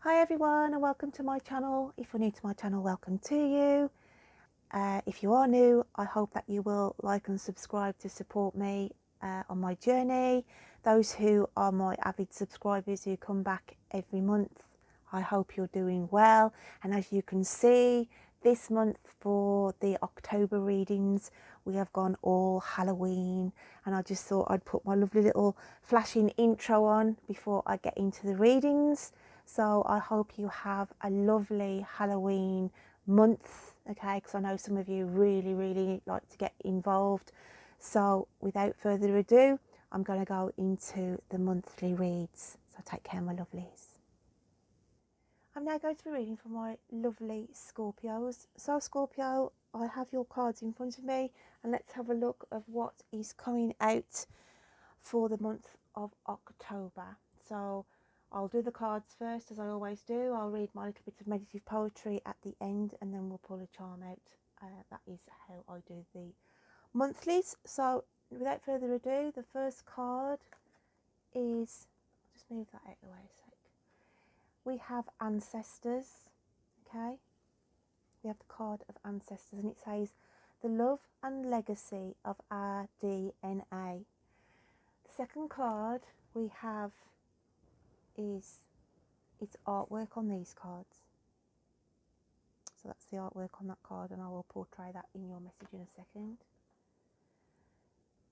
Hi everyone and welcome to my channel. If you're new to my channel, welcome to you. If you are new, I hope that you will like and subscribe to support me on my journey. Those who are my avid subscribers who come back every month, I hope you're doing well. And as you can see, this month for the October readings, we have gone all Halloween, and I just thought I'd put my lovely little flashing intro on before I get into the readings. So I hope you have a lovely Halloween month, okay, because I know some of you really like to get involved. So without further ado, I'm going to go into the monthly reads. So take care, my lovelies. I'm now going to be reading for my lovely Scorpios. So Scorpio, I have your cards in front of me, and let's have a look of what is coming out for the month of October. So I'll do the cards first, as I always do. I'll read my little bit of meditative poetry at the end, and then we'll pull a charm out. That is how I do the monthlies. So without further ado, the first card is, I'll just move that out of the way a sec. We have Ancestors, okay? We have the card of Ancestors, and it says, the love and legacy of our DNA. The second card we have is, it's artwork on these cards. So that's the artwork on that card, and I will portray that in your message in a second.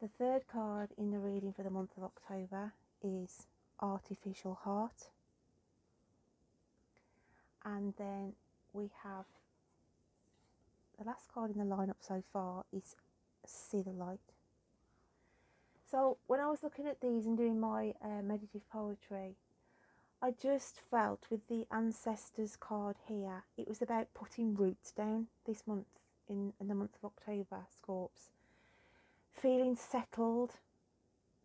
The third card in the reading for the month of October is Artificial Heart. And then we have, the last card in the lineup so far is See the Light. So when I was looking at these and doing my meditative poetry, I just felt with the Ancestors card here, it was about putting roots down this month, in the month of October, Scorps. Feeling settled,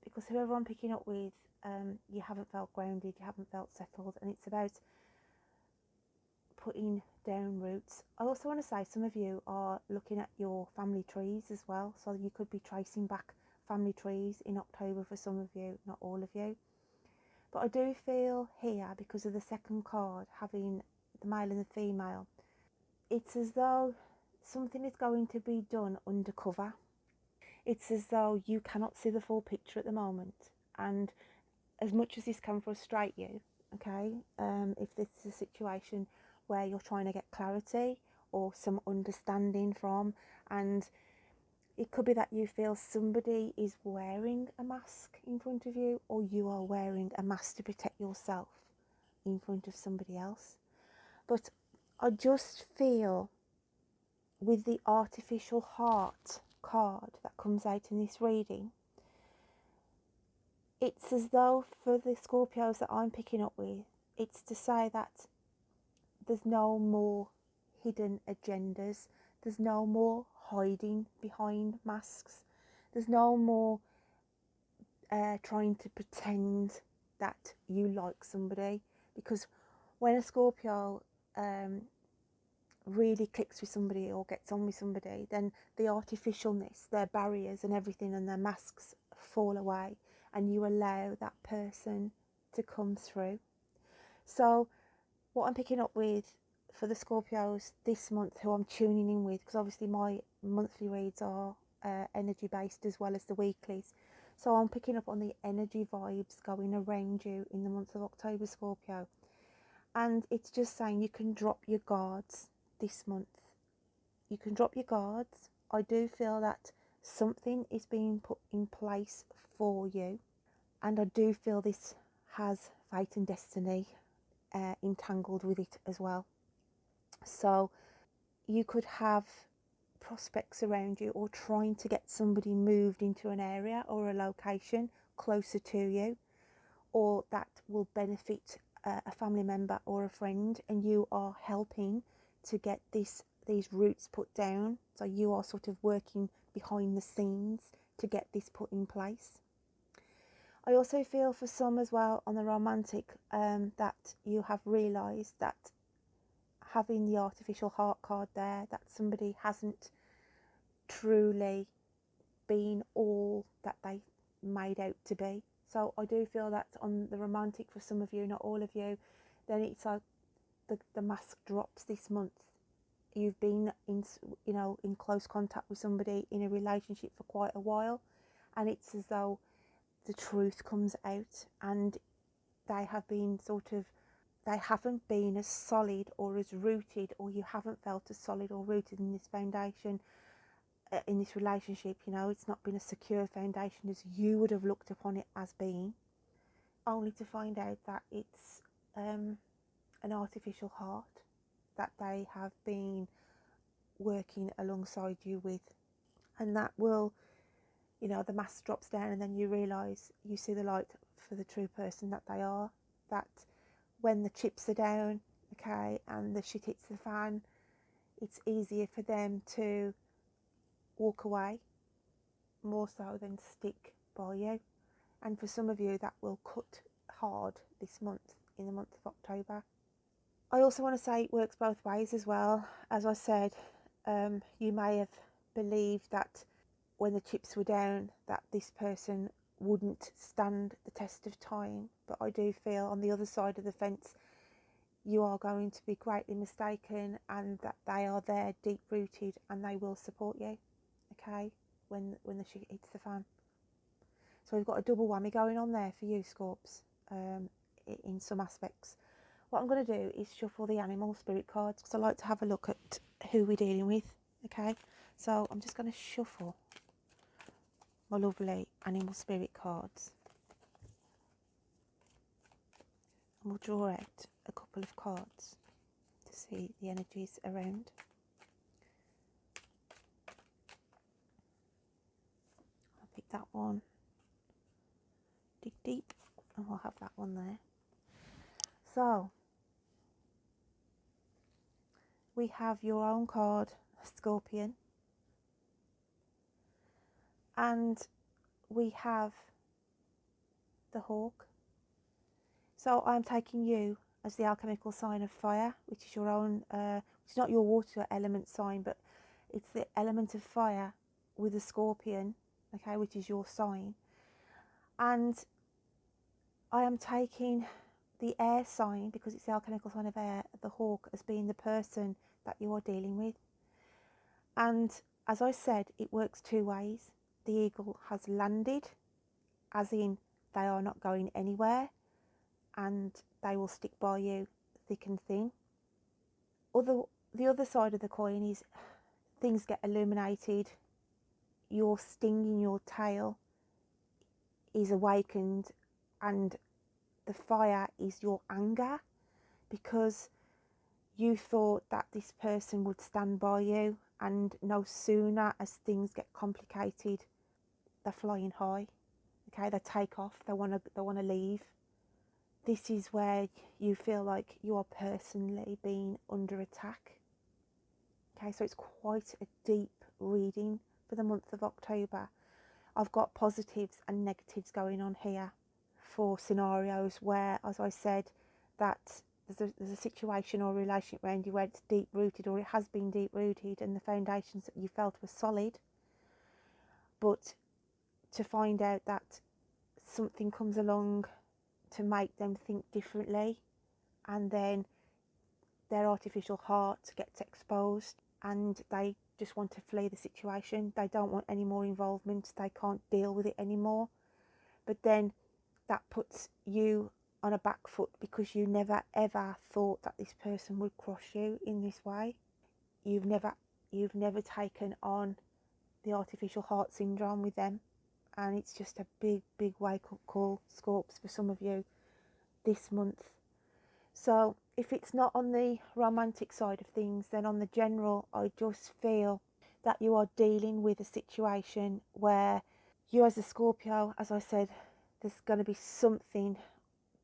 because whoever I'm picking up with, you haven't felt grounded, you haven't felt settled, and it's about putting down roots. I also want to say some of you are looking at your family trees as well, so you could be tracing back family trees in October for some of you, not all of you. But I do feel here, because of the second card having the male and the female, it's as though something is going to be done undercover. It's as though you cannot see the full picture at the moment, and as much as this can frustrate you, okay, if this is a situation where you're trying to get clarity or some understanding from, and it could be that you feel somebody is wearing a mask in front of you, or you are wearing a mask to protect yourself in front of somebody else. But I just feel with the Artificial Heart card that comes out in this reading, it's as though for the Scorpios that I'm picking up with, it's to say that there's no more hidden agendas. There's no more hiding behind masks. There's no more trying to pretend that you like somebody. Because when a Scorpio really clicks with somebody or gets on with somebody, then the artificialness, their barriers and everything and their masks fall away, and you allow that person to come through. So what I'm picking up with for the Scorpios this month, who I'm tuning in with, because obviously my monthly reads are energy based as well as the weeklies, so I'm picking up on the energy vibes going around you in the month of October, Scorpio. And it's just saying you can drop your guards this month. You can drop your guards. I do feel that something is being put in place for you, and I do feel this has fate and destiny entangled with it as well. So you could have prospects around you, or trying to get somebody moved into an area or a location closer to you, or that will benefit a family member or a friend, and you are helping to get these roots put down. So you are sort of working behind the scenes to get this put in place. I also feel for some as well on the romantic, that you have realised that having the Artificial Heart card there, that somebody hasn't truly been all that they made out to be. So I do feel that on the romantic for some of you, not all of you, then it's like the mask drops this month. You've been in, in close contact with somebody in a relationship for quite a while, and it's as though the truth comes out, and they haven't been as solid or as rooted, or you haven't felt as solid or rooted in this foundation, in this relationship. It's not been a secure foundation as you would have looked upon it as being, only to find out that it's an artificial heart that they have been working alongside you with. And that will, the mask drops down, and then you realise, you see the light for the true person that they are. That when the chips are down, okay, and the shit hits the fan, it's easier for them to walk away more so than stick by you. And for some of you, that will cut hard this month, in the month of October. I also want to say it works both ways as well. As I said, you may have believed that when the chips were down that this person wouldn't stand the test of time, but I do feel on the other side of the fence you are going to be greatly mistaken, and that they are there deep rooted and they will support you, okay, when the shit hits the fan. So we've got a double whammy going on there for you, Scorps, in some aspects. What I'm going to do is shuffle the animal spirit cards, because I like to have a look at who we're dealing with, okay? So I'm just going to shuffle my lovely animal spirit cards, and we'll draw out a couple of cards to see the energies around. I'll pick that one, dig deep, and we'll have that one there. So we have your own card, Scorpion, and we have the Hawk. So I'm taking you as the alchemical sign of fire, which is your own, which is not your water element sign, but it's the element of fire with the Scorpion, okay, which is your sign. And I am taking the air sign, because it's the alchemical sign of air, the Hawk, as being the person that you are dealing with. And as I said, it works two ways. The eagle has landed, as in they are not going anywhere, and they will stick by you thick and thin. The other side of the coin is things get illuminated, your sting in your tail is awakened, and the fire is your anger, because you thought that this person would stand by you, and no sooner as things get complicated, they're flying high, okay, they take off, they want to leave. This is where you feel like you are personally being under attack. Okay, so it's quite a deep reading for the month of October. I've got positives and negatives going on here for scenarios where, as I said, that there's a situation or relationship around you where it's deep rooted, or it has been deep rooted, and the foundations that you felt were solid. But to find out that something comes along to make them think differently, and then their artificial heart gets exposed, and they just want to flee the situation. They don't want any more involvement. They can't deal with it anymore. But then that puts you on a back foot, because you never ever thought that this person would cross you in this way. You've never taken on the artificial heart syndrome with them, and it's just a big wake up call, Scorps, for some of you this month. So if it's not on the romantic side of things, then on the general, I just feel that you are dealing with a situation where you, as a Scorpio, as I said, there's going to be something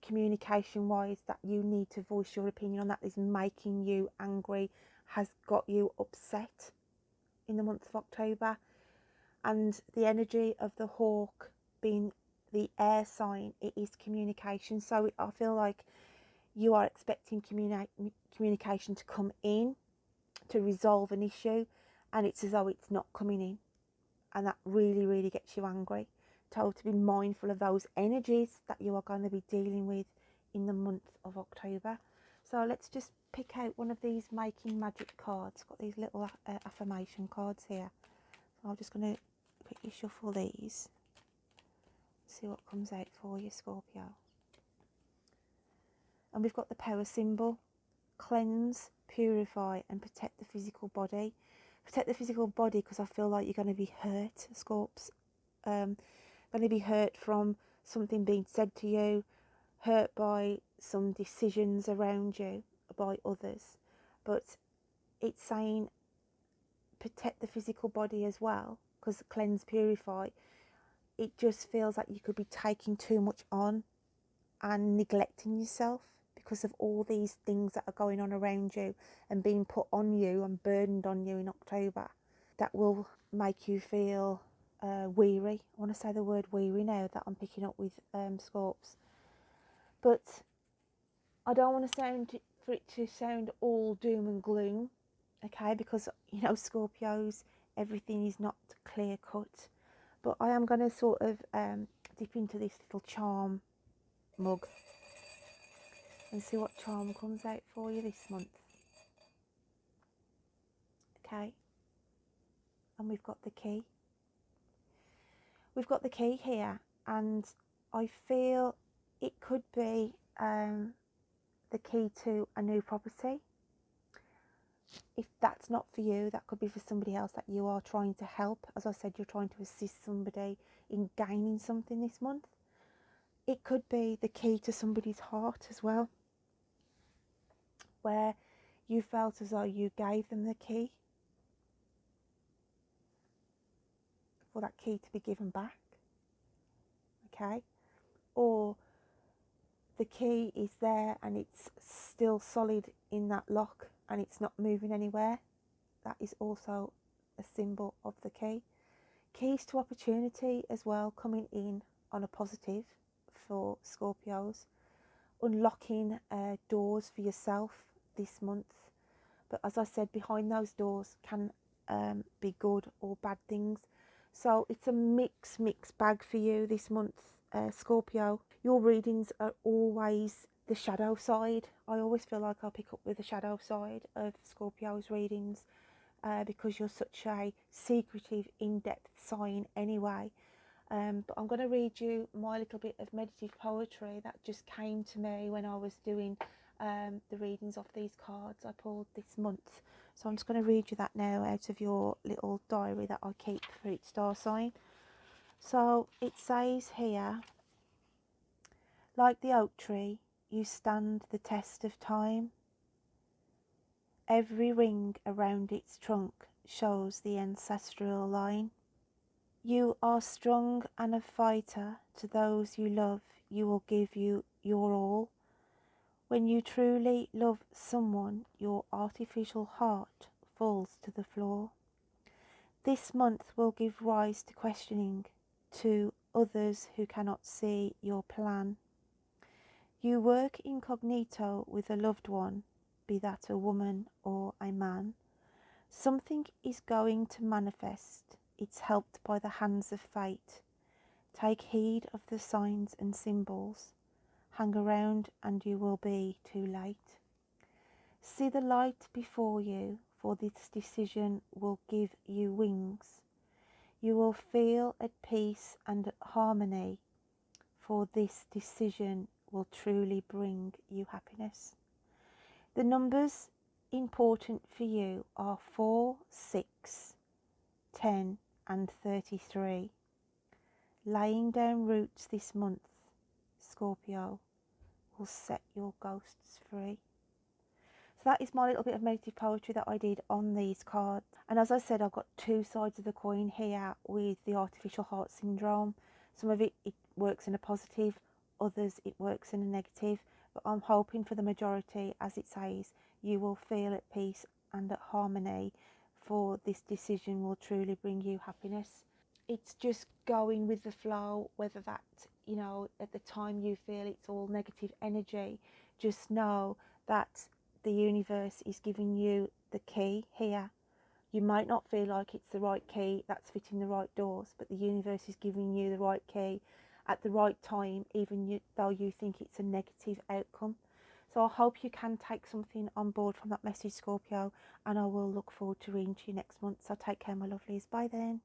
communication wise that you need to voice your opinion on, that is making you angry, has got you upset in the month of October. And the energy of the Hawk being the air sign, it is communication. So I feel like you are expecting communication to come in to resolve an issue, and it's as though it's not coming in, and that really gets you angry. Told to be mindful of those energies that you are going to be dealing with in the month of October. So let's just pick out one of these Making Magic cards. Got these little affirmation cards here. So I'm just going to quickly shuffle these. See what comes out for you, Scorpio. And we've got the power symbol. Cleanse, purify and protect the physical body. Protect the physical body because I feel like you're going to be hurt, Scorps. Going to be hurt from something being said to you, hurt by some decisions around you, by others. But it's saying protect the physical body as well, because cleanse, purify, it just feels like you could be taking too much on and neglecting yourself because of all these things that are going on around you and being put on you and burdened on you in October. That will make you feel weary. I want to say the word weary now that I'm picking up with Scorps. But I don't want to for it to sound all doom and gloom, okay? Because, you know, Scorpios, everything is not clear cut. But I am going to sort of dip into this little charm mug and see what charm comes out for you this month. Okay? And we've got the key. We've got the key here, and I feel it could be the key to a new property. If that's not for you, that could be for somebody else that you are trying to help. As I said, you're trying to assist somebody in gaining something this month. It could be the key to somebody's heart as well, where you felt as though you gave them the key, for that key to be given back. Okay? Or the key is there and it's still solid in that lock and it's not moving anywhere. That is also a symbol of the key. Keys to opportunity as well, coming in on a positive for Scorpios. Unlocking doors for yourself this month. But as I said, behind those doors can be good or bad things. So it's a mixed bag for you this month, Scorpio. Your readings are always the shadow side. I always feel like I'll pick up with the shadow side of Scorpio's readings because you're such a secretive, in-depth sign anyway. But I'm going to read you my little bit of meditative poetry that just came to me when I was doing the readings of these cards I pulled this month. So I'm just going to read you that now out of your little diary that I keep for each star sign. So it says here, like the oak tree, you stand the test of time. Every ring around its trunk shows the ancestral line. You are strong and a fighter. To those you love, you will give you your all. When you truly love someone, your artificial heart falls to the floor. This month will give rise to questioning to others who cannot see your plan. You work incognito with a loved one, be that a woman or a man. Something is going to manifest. It's helped by the hands of fate. Take heed of the signs and symbols. Hang around and you will be too late. See the light before you, for this decision will give you wings. You will feel at peace and at harmony, for this decision will truly bring you happiness. The numbers important for you are 4, 6, 10 and 33. Laying down roots this month, Scorpio, will set your ghosts free. So that is my little bit of meditative poetry that I did on these cards. And as I said, I've got two sides of the coin here with the artificial heart syndrome. Some of it works in a positive, others it works in a negative. But I'm hoping for the majority, as it says, you will feel at peace and at harmony, for this decision will truly bring you happiness. It's just going with the flow, whether that, you know, at the time you feel it's all negative energy, just know that the universe is giving you the key here. You might not feel like it's the right key that's fitting the right doors, but the universe is giving you the right key at the right time, even though you think it's a negative outcome. So I hope you can take something on board from that message, Scorpio, and I will look forward to reading to you next month. So take care, my lovelies. Bye then.